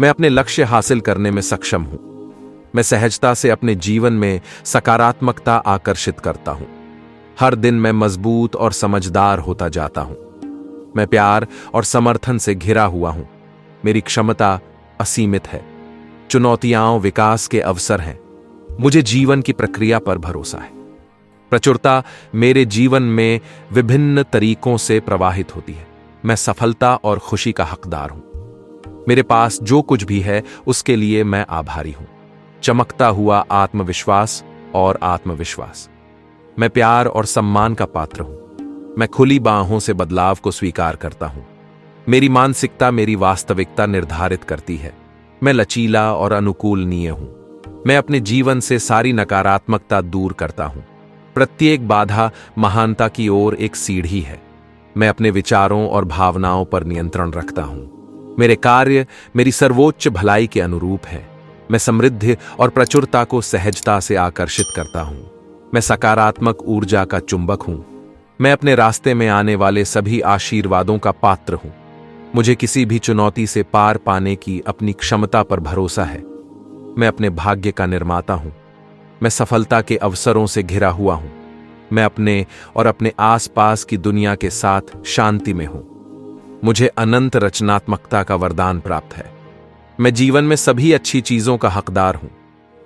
मैं अपने लक्ष्य हासिल करने में सक्षम हूं। मैं सहजता से अपने जीवन में सकारात्मकता आकर्षित करता हूं। हर दिन मैं मजबूत और समझदार होता जाता हूं। मैं प्यार और समर्थन से घिरा हुआ हूं। मेरी क्षमता असीमित है। चुनौतियां विकास के अवसर हैं। मुझे जीवन की प्रक्रिया पर भरोसा है। प्रचुरता मेरे जीवन में विभिन्न तरीकों से प्रवाहित होती है। मैं सफलता और खुशी का हकदार हूं। मेरे पास जो कुछ भी है उसके लिए मैं आभारी हूं। चमकता हुआ आत्मविश्वास और आत्मविश्वास। मैं प्यार और सम्मान का पात्र हूं। मैं खुली बाहों से बदलाव को स्वीकार करता हूं। मेरी मानसिकता मेरी वास्तविकता निर्धारित करती है। मैं लचीला और अनुकूलनीय हूं। मैं अपने जीवन से सारी नकारात्मकता दूर करता हूं। प्रत्येक बाधा महानता की ओर एक सीढ़ी है। मैं अपने विचारों और भावनाओं पर नियंत्रण रखता हूं। मेरे कार्य मेरी सर्वोच्च भलाई के अनुरूप है। मैं समृद्धि और प्रचुरता को सहजता से आकर्षित करता हूं। मैं सकारात्मक ऊर्जा का चुंबक हूं। मैं अपने रास्ते में आने वाले सभी आशीर्वादों का पात्र हूं। मुझे किसी भी चुनौती से पार पाने की अपनी क्षमता पर भरोसा है। मैं अपने भाग्य का निर्माता हूं। मैं सफलता के अवसरों से घिरा हुआ हूं। मैं अपने और अपने आसपास की दुनिया के साथ शांति में हूं। मुझे अनंत रचनात्मकता का वरदान प्राप्त है। मैं जीवन में सभी अच्छी चीजों का हकदार हूं।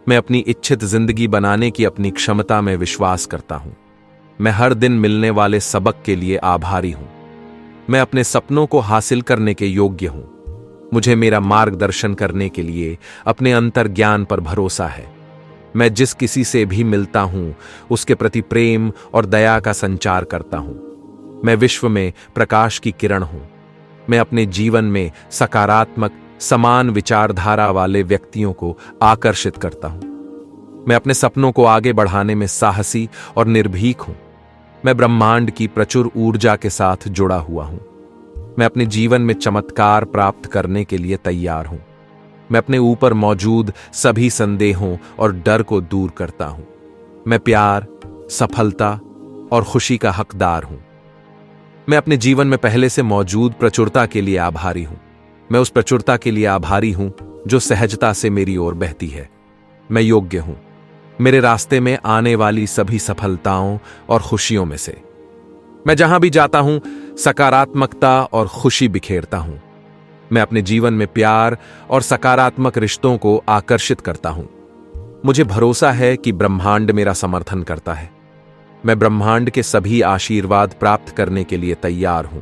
मैं अपनी इच्छित जिंदगी बनाने की अपनी क्षमता में विश्वास करता हूं। मैं हर दिन मिलने वाले सबक के लिए आभारी हूं। मैं अपने सपनों को हासिल करने के योग्य हूं। मुझे मेरा मार्गदर्शन करने के लिए अपने अंतर्ज्ञान पर भरोसा है। मैं जिस किसी से भी मिलता हूं उसके प्रति प्रेम और दया का संचार करता हूं। मैं विश्व में प्रकाश की किरण हूं। मैं अपने जीवन में सकारात्मक समान विचारधारा वाले व्यक्तियों को आकर्षित करता हूं। मैं अपने सपनों को आगे बढ़ाने में साहसी और निर्भीक हूं। मैं ब्रह्मांड की प्रचुर ऊर्जा के साथ जुड़ा हुआ हूं। मैं अपने जीवन में चमत्कार प्राप्त करने के लिए तैयार हूं। मैं अपने ऊपर मौजूद सभी संदेहों और डर को दूर करता हूं। मैं प्यार, सफलता और खुशी का हकदार हूं। मैं अपने जीवन में पहले से मौजूद प्रचुरता के लिए आभारी हूं। मैं उस प्रचुरता के लिए आभारी हूं जो सहजता से मेरी ओर बहती है। मैं योग्य हूं। मेरे रास्ते में आने वाली सभी सफलताओं और खुशियों में से मैं जहां भी जाता हूं सकारात्मकता और खुशी बिखेरता हूं। मैं अपने जीवन में प्यार और सकारात्मक रिश्तों को आकर्षित करता हूं। मुझे भरोसा है कि ब्रह्मांड मेरा समर्थन करता है। मैं ब्रह्मांड के सभी आशीर्वाद प्राप्त करने के लिए तैयार हूं।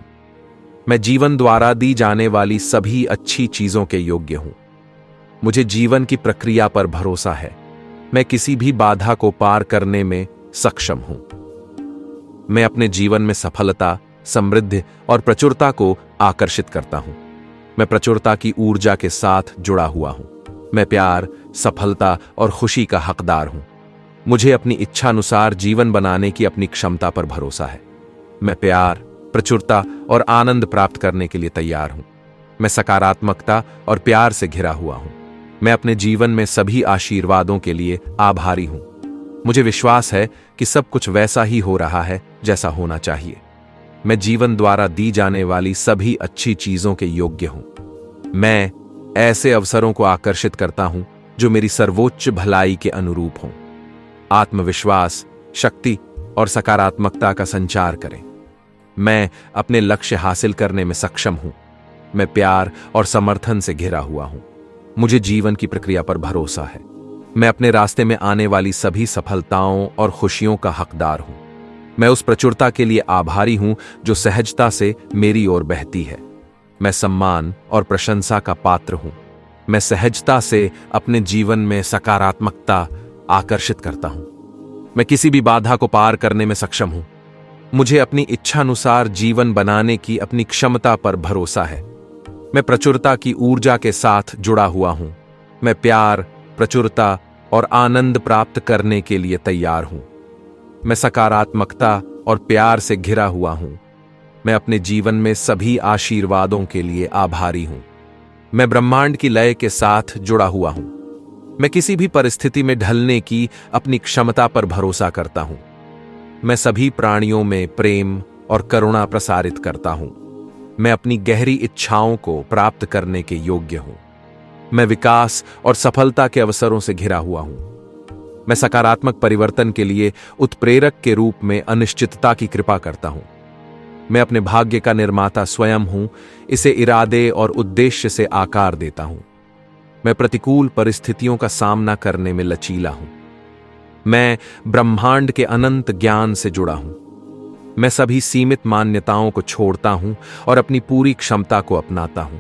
मैं जीवन द्वारा दी जाने वाली सभी अच्छी चीजों के योग्य हूं। मुझे जीवन की प्रक्रिया पर भरोसा है। मैं किसी भी बाधा को पार करने में सक्षम हूं। मैं अपने जीवन में सफलता, समृद्धि और प्रचुरता को आकर्षित करता हूं। मैं प्रचुरता की ऊर्जा के साथ जुड़ा हुआ हूं। मैं प्यार, सफलता और खुशी का हकदार हूं। मुझे अपनी इच्छानुसार जीवन बनाने की अपनी क्षमता पर भरोसा है। मैं प्यार, प्रचुरता और आनंद प्राप्त करने के लिए तैयार हूं। मैं सकारात्मकता और प्यार से घिरा हुआ हूं। मैं अपने जीवन में सभी आशीर्वादों के लिए आभारी हूं। मुझे विश्वास है कि सब कुछ वैसा ही हो रहा है जैसा होना चाहिए। मैं जीवन द्वारा दी जाने वाली सभी अच्छी चीजों के योग्य हूं। मैं ऐसे अवसरों को आकर्षित करता हूं जो मेरी सर्वोच्च भलाई के अनुरूप हों। आत्मविश्वास, शक्ति और सकारात्मकता का संचार करें। मैं अपने लक्ष्य हासिल करने में सक्षम हूं। मैं प्यार और समर्थन से घिरा हुआ हूं। मुझे जीवन की प्रक्रिया पर भरोसा है। मैं अपने रास्ते में आने वाली सभी सफलताओं और खुशियों का हकदार हूं। मैं उस प्रचुरता के लिए आभारी हूं जो सहजता से मेरी ओर बहती है। मैं सम्मान और प्रशंसा का पात्र हूं। मैं सहजता से अपने जीवन में सकारात्मकता आकर्षित करता हूं। मैं किसी भी बाधा को पार करने में सक्षम हूं। मुझे अपनी इच्छानुसार जीवन बनाने की अपनी क्षमता पर भरोसा है। मैं प्रचुरता की ऊर्जा के साथ जुड़ा हुआ हूं। मैं प्यार, प्रचुरता और आनंद प्राप्त करने के लिए तैयार हूं। मैं सकारात्मकता और प्यार से घिरा हुआ हूं। मैं अपने जीवन में सभी आशीर्वादों के लिए आभारी हूं। मैं ब्रह्मांड की लय के साथ जुड़ा हुआ हूं। मैं किसी भी परिस्थिति में ढलने की अपनी क्षमता पर भरोसा करता हूं। मैं सभी प्राणियों में प्रेम और करुणा प्रसारित करता हूं। मैं अपनी गहरी इच्छाओं को प्राप्त करने के योग्य हूं। मैं विकास और सफलता के अवसरों से घिरा हुआ हूं। मैं सकारात्मक परिवर्तन के लिए उत्प्रेरक के रूप में अनिश्चितता की कृपा करता हूं। मैं अपने भाग्य का निर्माता स्वयं हूं, इसे इरादे और उद्देश्य से आकार देता हूं। मैं प्रतिकूल परिस्थितियों का सामना करने में लचीला हूं। मैं ब्रह्मांड के अनंत ज्ञान से जुड़ा हूं। मैं सभी सीमित मान्यताओं को छोड़ता हूं और अपनी पूरी क्षमता को अपनाता हूं।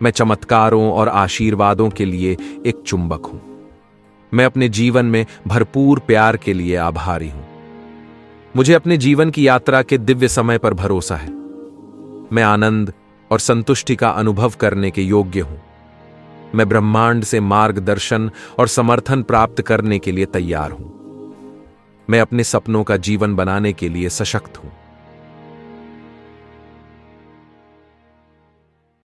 मैं चमत्कारों और आशीर्वादों के लिए एक चुंबक हूं। मैं अपने जीवन में भरपूर प्यार के लिए आभारी हूं। मुझे अपने जीवन की यात्रा के दिव्य समय पर भरोसा है। मैं आनंद और संतुष्टि का अनुभव करने के योग्य हूं। मैं ब्रह्मांड से मार्गदर्शन और समर्थन प्राप्त करने के लिए तैयार हूं। मैं अपने सपनों का जीवन बनाने के लिए सशक्त हूं।